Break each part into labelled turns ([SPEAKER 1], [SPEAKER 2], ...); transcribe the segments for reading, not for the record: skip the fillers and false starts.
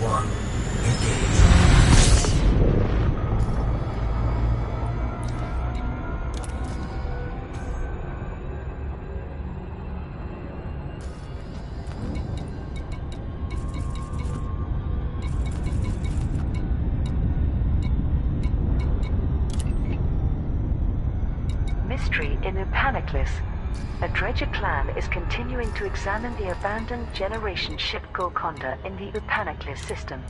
[SPEAKER 1] 1. Engage.
[SPEAKER 2] Mystery in Upaniclis. A Dredger clan is continuing to examine the abandoned generation ship Golconda in the Upaniclis system.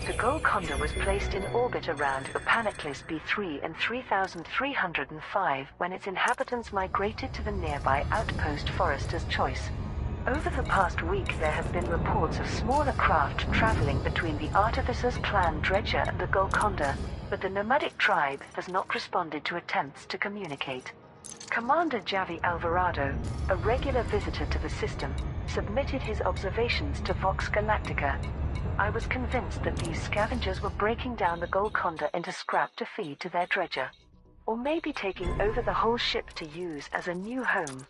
[SPEAKER 2] The Golconda was placed in orbit around Upaniclis B3 in 3305 when its inhabitants migrated to the nearby outpost Forester's Choice. Over the past week there have been reports of smaller craft traveling between the Artificers clan Dredger and the Golconda, but the nomadic tribe has not responded to attempts to communicate. Commander Javi Alvarado, a regular visitor to the system, submitted his observations to Vox Galactica. I was convinced that these scavengers were breaking down the Golconda into scrap to feed to their dredger. Or maybe taking over the whole ship to use as a new home.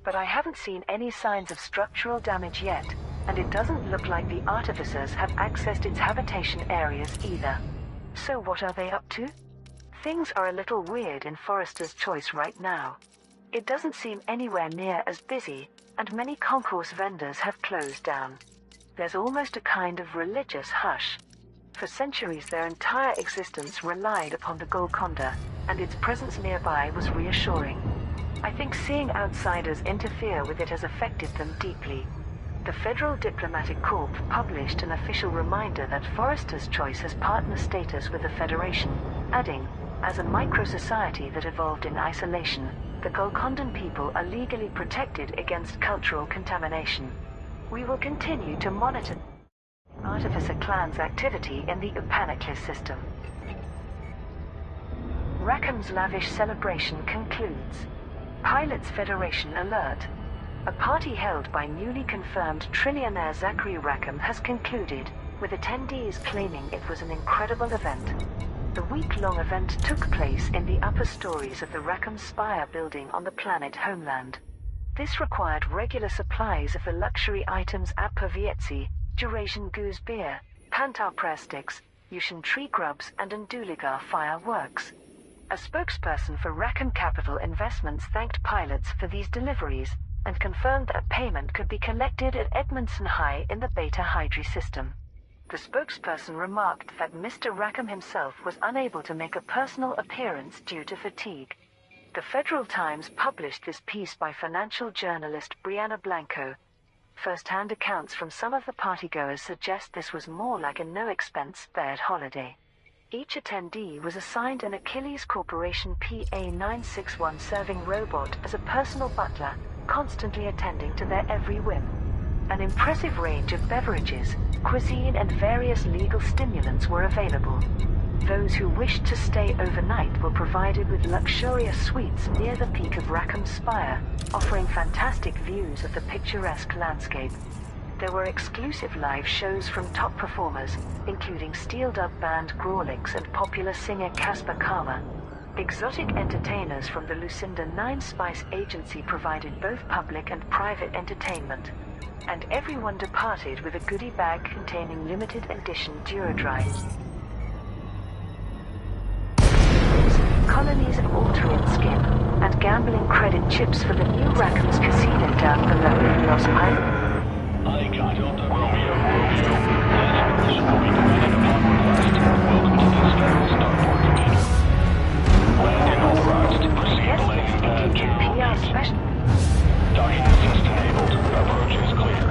[SPEAKER 2] But I haven't seen any signs of structural damage yet, and it doesn't look like the Artificers have accessed its habitation areas either. So what are they up to? Things are a little weird in Forester's Choice right now. It doesn't seem anywhere near as busy, and many concourse vendors have closed down. There's almost a kind of religious hush. For centuries their entire existence relied upon the Golconda, and its presence nearby was reassuring. I think seeing outsiders interfere with it has affected them deeply. The Federal Diplomatic Corps published an official reminder that Forester's Choice has partner status with the Federation, adding, as a micro-society that evolved in isolation, the Golcondan people are legally protected against cultural contamination. We will continue to monitor Artificer clan's activity in the Upaniclis system. Rackham's lavish celebration concludes. Pilots Federation alert. A party held by newly confirmed trillionaire Zachary Rackham has concluded, with attendees claiming it was an incredible event. The week-long event took place in the upper stories of the Rackham Spire building on the planet Homeland. This required regular supplies of the luxury items Apavietzi, Eurasian goose beer, Pantar prayer sticks, Yushan tree grubs and Nduligar fireworks. A spokesperson for Rackham Capital Investments thanked pilots for these deliveries, and confirmed that payment could be collected at Edmondson High in the Beta Hydri system. The spokesperson remarked that Mr. Rackham himself was unable to make a personal appearance due to fatigue. The Federal Times published this piece by financial journalist Brianna Blanco. First-hand accounts from some of the partygoers suggest this was more like a no-expense-spared holiday. Each attendee was assigned an Achilles Corporation PA-961 serving robot as a personal butler, constantly attending to their every whim. An impressive range of beverages, cuisine and various legal stimulants were available. Those who wished to stay overnight were provided with luxurious suites near the peak of Rackham Spire, offering fantastic views of the picturesque landscape. There were exclusive live shows from top performers, including steel dub band Grawlix and popular singer Casper Karma. Exotic entertainers from the Lucinda Nine Spice Agency provided both public and private entertainment. And everyone departed with a goodie bag containing limited edition Duradry. Colonies of Altrian skin, and gambling credit chips for the new Rackham's casino down below in Los Pilots.
[SPEAKER 3] I got Delta Romeo. Landing position will be dependent upon request. Welcome to the scheduled starport container. Landing authorized. Proceed to landing pad 2. Docking assist enabled. Approach is clear.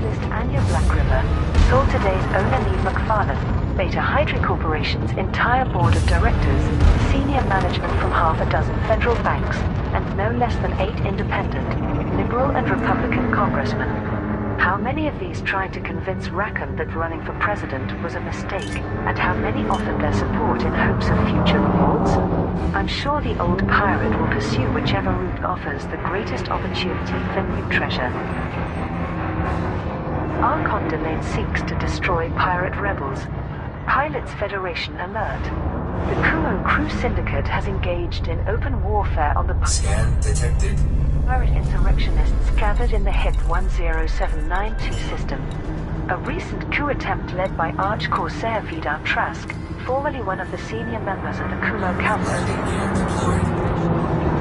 [SPEAKER 2] List Anya Black River, sold today's owner Neve McFarlane, Beta Hydri Corporation's entire board of directors, senior management from half a dozen federal banks, and no less than 8 independent, liberal and Republican congressmen. How many of these tried to convince Rackham that running for president was a mistake, and how many offered their support in hopes of future rewards? I'm sure the old pirate will pursue whichever route offers the greatest opportunity for new treasure. Archon Domain seeks to destroy pirate rebels. Pilots Federation alert. The Kumo Crew Syndicate has engaged in open warfare on the
[SPEAKER 1] Scan detected.
[SPEAKER 2] pirate insurrectionists gathered in the HIP 10792 system. A recent coup attempt led by Arch-Corsair Vidar Trask, formerly one of the senior members of the Kumo Council,
[SPEAKER 1] Landing gear deployed.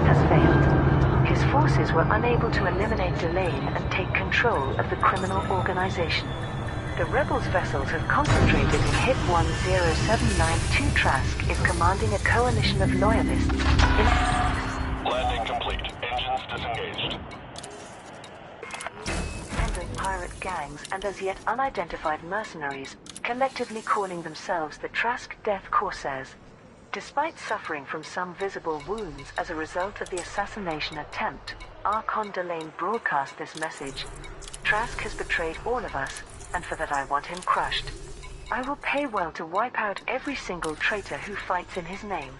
[SPEAKER 2] has failed. His forces were unable to eliminate Delane and take control of the criminal organization. The rebels' vessels have concentrated in HIP 10792. Trask is commanding a coalition of loyalists.
[SPEAKER 3] Landing complete. Engines disengaged.
[SPEAKER 2] Independent pirate gangs and as yet unidentified mercenaries, collectively calling themselves the Trask Death Corsairs. Despite suffering from some visible wounds as a result of the assassination attempt, Archon Delane broadcast this message. Trask has betrayed all of us, and for that I want him crushed. I will pay well to wipe out every single traitor who fights in his name.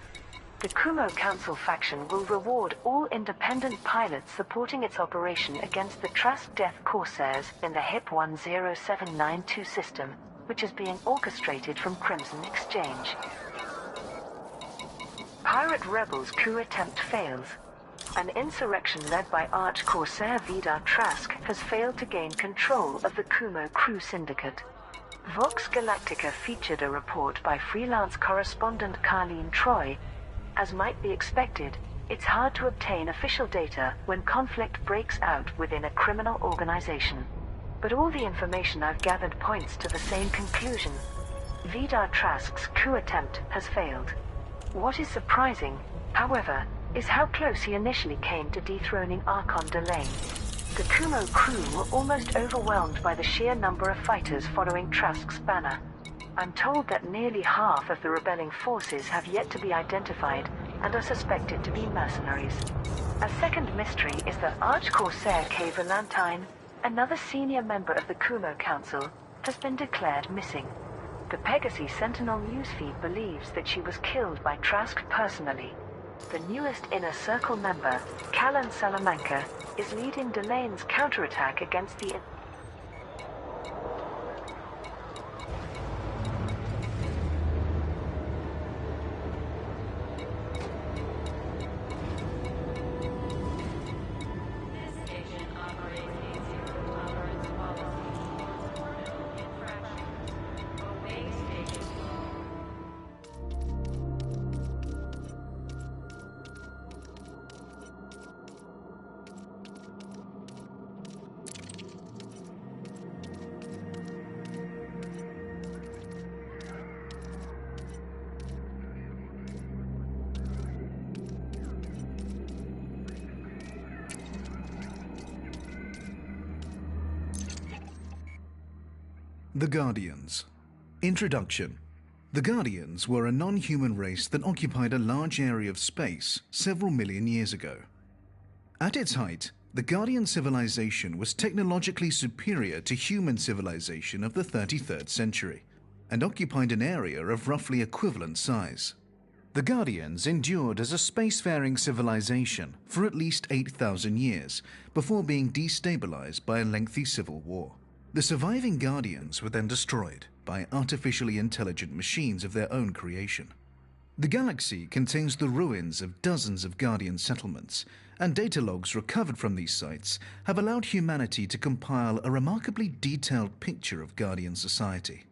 [SPEAKER 2] The Kumo Council faction will reward all independent pilots supporting its operation against the Trask Death Corsairs in the HIP 10792 system, which is being orchestrated from Crimson Exchange. Pirate rebels' coup attempt fails. An insurrection led by Arch-Corsair Vidar Trask has failed to gain control of the Kumo crew syndicate. Vox Galactica featured a report by freelance correspondent Carlene Troy. As might be expected, it's hard to obtain official data when conflict breaks out within a criminal organization. But all the information I've gathered points to the same conclusion. Vidar Trask's coup attempt has failed. What is surprising, however, is how close he initially came to dethroning Archon Delane. The Kumo crew were almost overwhelmed by the sheer number of fighters following Trask's banner. I'm told that nearly half of the rebelling forces have yet to be identified and are suspected to be mercenaries. A second mystery is that Arch-Corsair Kay Valentine, another senior member of the Kumo Council, has been declared missing. The Pegasus Sentinel newsfeed believes that she was killed by Trask personally. The newest Inner Circle member, Callan Salamanca, is leading Delane's counterattack against the...
[SPEAKER 4] The Guardians. Introduction. The Guardians were a non-human race that occupied a large area of space several million years ago. At its height, the Guardian civilization was technologically superior to human civilization of the 33rd century, and occupied an area of roughly equivalent size. The Guardians endured as a spacefaring civilization for at least 8,000 years before being destabilized by a lengthy civil war. The surviving Guardians were then destroyed by artificially intelligent machines of their own creation. The galaxy contains the ruins of dozens of Guardian settlements, and data logs recovered from these sites have allowed humanity to compile a remarkably detailed picture of Guardian society.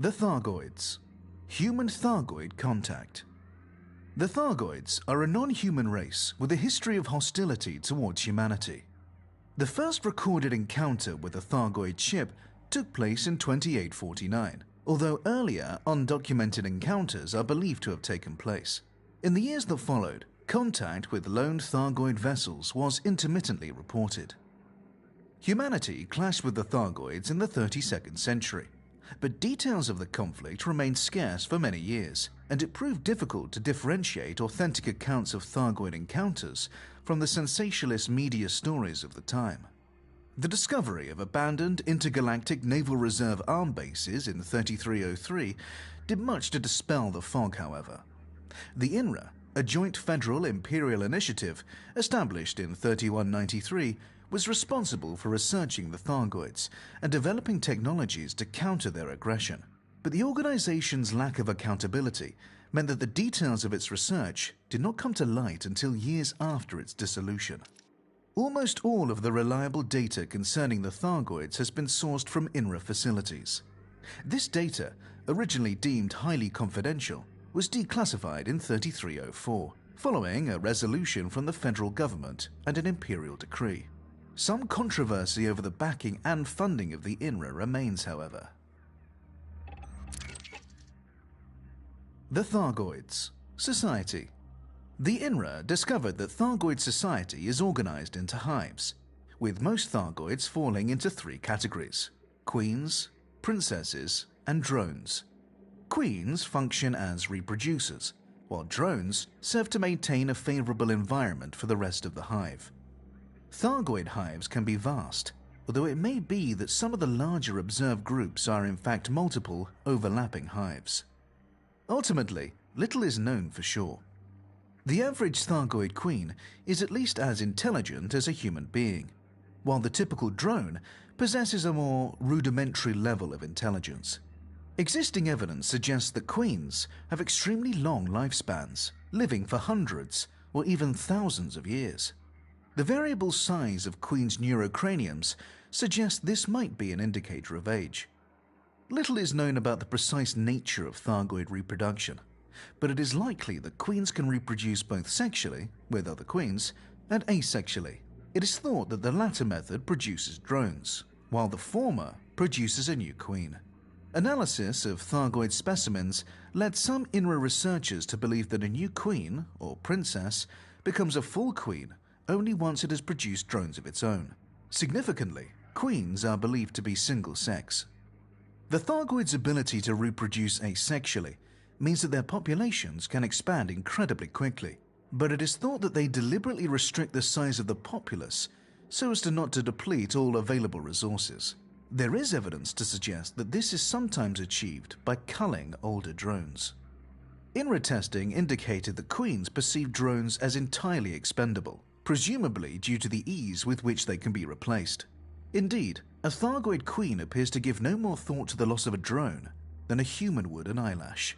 [SPEAKER 4] The Thargoids. Human Thargoid contact. The Thargoids are a non-human race with a history of hostility towards humanity. The first recorded encounter with a Thargoid ship took place in 2849, although earlier undocumented encounters are believed to have taken place. In the years that followed, contact with lone Thargoid vessels was intermittently reported. Humanity clashed with the Thargoids in the 32nd century, but details of the conflict remained scarce for many years, and it proved difficult to differentiate authentic accounts of Thargoid encounters from the sensationalist media stories of the time. The discovery of abandoned intergalactic Naval Reserve arm bases in 3303 did much to dispel the fog, however. The INRA, a joint federal imperial initiative established in 3193, was responsible for researching the Thargoids and developing technologies to counter their aggression. But the organization's lack of accountability meant that the details of its research did not come to light until years after its dissolution. Almost all of the reliable data concerning the Thargoids has been sourced from INRA facilities. This data, originally deemed highly confidential, was declassified in 3304, following a resolution from the federal government and an imperial decree. Some controversy over the backing and funding of the INRA remains, however. The Thargoids Society. The INRA discovered that Thargoid society is organized into hives, with most Thargoids falling into three categories: queens, princesses, and drones. Queens function as reproducers, while drones serve to maintain a favorable environment for the rest of the hive. Thargoid hives can be vast, although it may be that some of the larger observed groups are in fact multiple, overlapping hives. Ultimately, little is known for sure. The average Thargoid queen is at least as intelligent as a human being, while the typical drone possesses a more rudimentary level of intelligence. Existing evidence suggests that queens have extremely long lifespans, living for hundreds or even thousands of years. The variable size of queens' neurocraniums suggests this might be an indicator of age. Little is known about the precise nature of Thargoid reproduction, but it is likely that queens can reproduce both sexually, with other queens, and asexually. It is thought that the latter method produces drones, while the former produces a new queen. Analysis of Thargoid specimens led some INRA researchers to believe that a new queen, or princess, becomes a full queen only once it has produced drones of its own. Significantly, queens are believed to be single-sex. The Thargoids' ability to reproduce asexually means that their populations can expand incredibly quickly, but it is thought that they deliberately restrict the size of the populace so as not to deplete all available resources. There is evidence to suggest that this is sometimes achieved by culling older drones. INRA testing indicated that queens perceive drones as entirely expendable, presumably due to the ease with which they can be replaced. Indeed, a Thargoid queen appears to give no more thought to the loss of a drone than a human would an eyelash.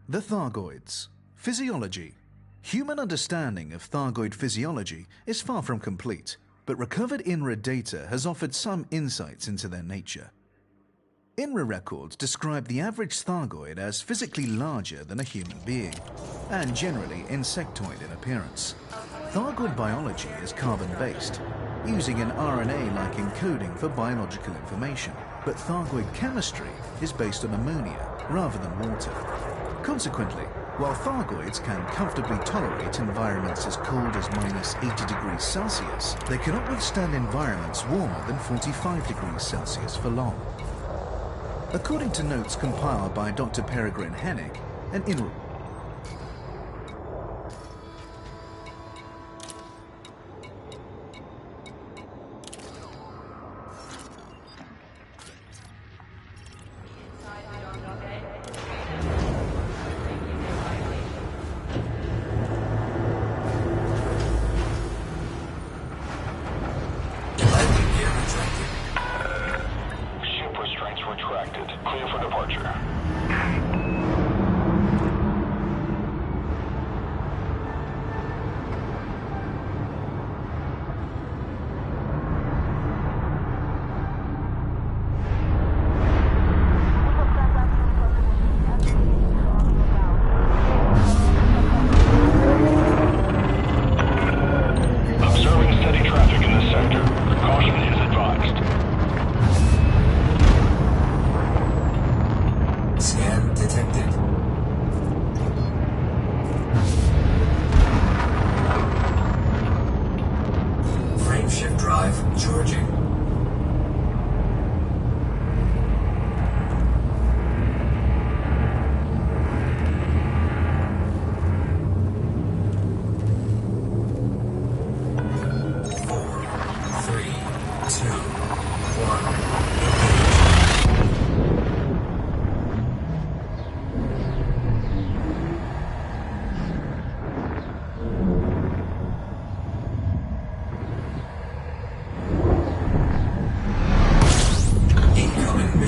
[SPEAKER 4] The Thargoids. Physiology. Human understanding of Thargoid physiology is far from complete, but recovered INRA data has offered some insights into their nature. INRA records describe the average Thargoid as physically larger than a human being, and generally insectoid in appearance. Thargoid biology is carbon-based, using an RNA-like encoding for biological information, but Thargoid chemistry is based on ammonia rather than water. Consequently, while Thargoids can comfortably tolerate environments as cold as -80°C, they cannot withstand environments warmer than 45°C for long. According to notes compiled by Dr. Peregrine Hennig, an INRA
[SPEAKER 3] Ship restraints retracted. Clear for departure.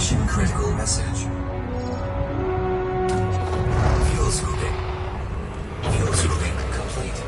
[SPEAKER 1] Mission critical message. Fuel scooping. Fuel scooping complete.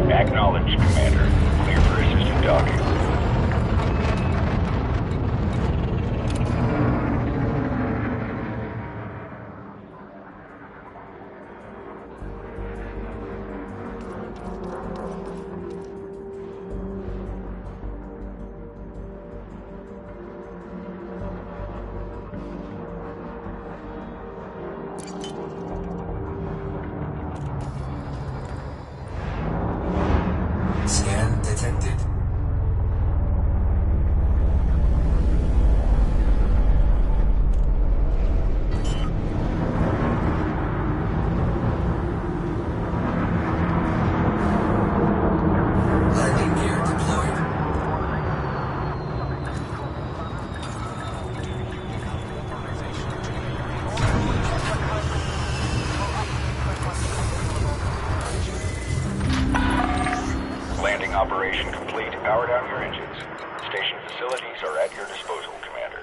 [SPEAKER 3] Acknowledged, Commander. Clear for assistant docking.
[SPEAKER 1] Scan detected. Landing gear deployed.
[SPEAKER 3] Landing operation complete. Power down your engines. Station facilities are at your disposal, Commander.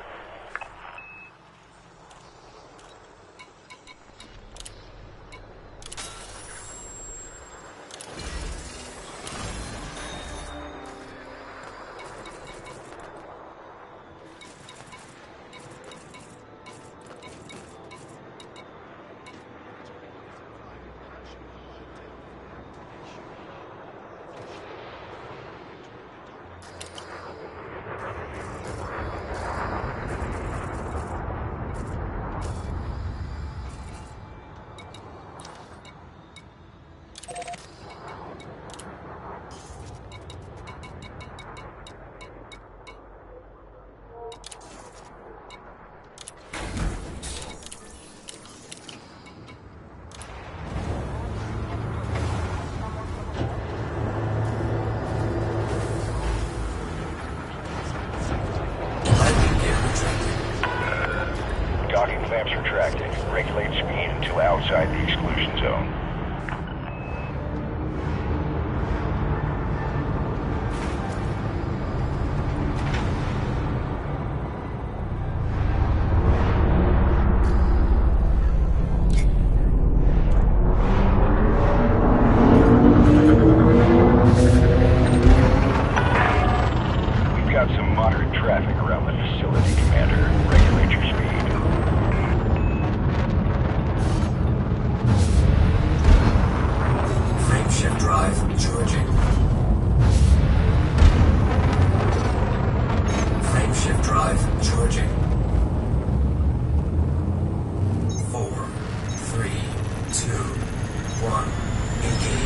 [SPEAKER 5] Docking clamps retracted. Regulate speed until outside the exclusion zone. We've got some moderate traffic around the facility, Commander. Regulate your speed.
[SPEAKER 1] Frameshift drive charging. Frameshift drive charging. 4, 3, 2, 1. Engage.